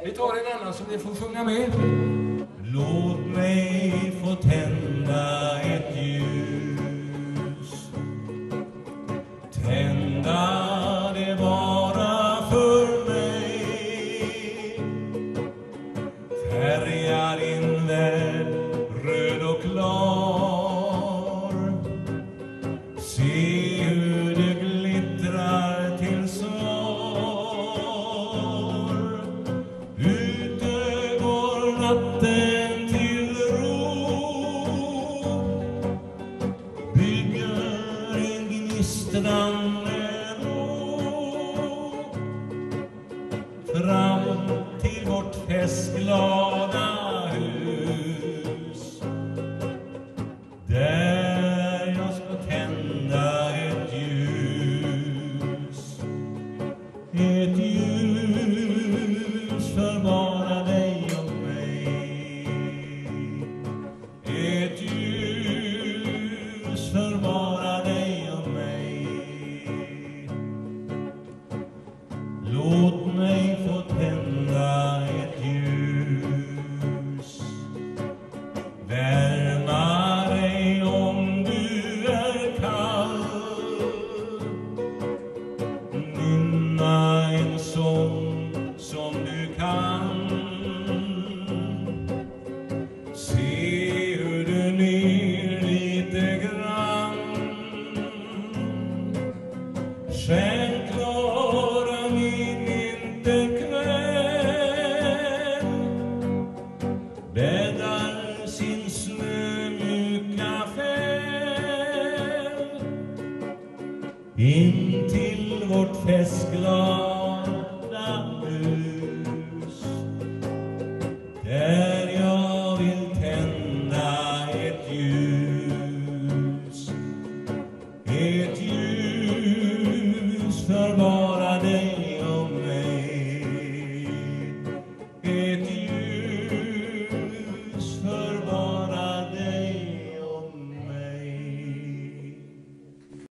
Vi tar en annan som ni får sjunga med. Låt mig få tända ett ljus. Tända det bara för mig. Färga din värld röd och klar. Se hur det glittrar till svar. Ute går natten till ro. Bygger en gnistrande ro. Fram till vårt festglada hus. Där jag ska tända ett ljus. Ett ljus för bara dig och mig. Ett ljus för bara dig och mig. Låt mig få tända ett ljus. Värma dig om du är kall. Nynna en sång som du kan. Se hur du ler lite grann. Stjärnklara min vinterkväll bäddar sin snömjuka fäll in till vårt festglada hus. Där jag vill tända ett ljus. Ett ljus för bara dig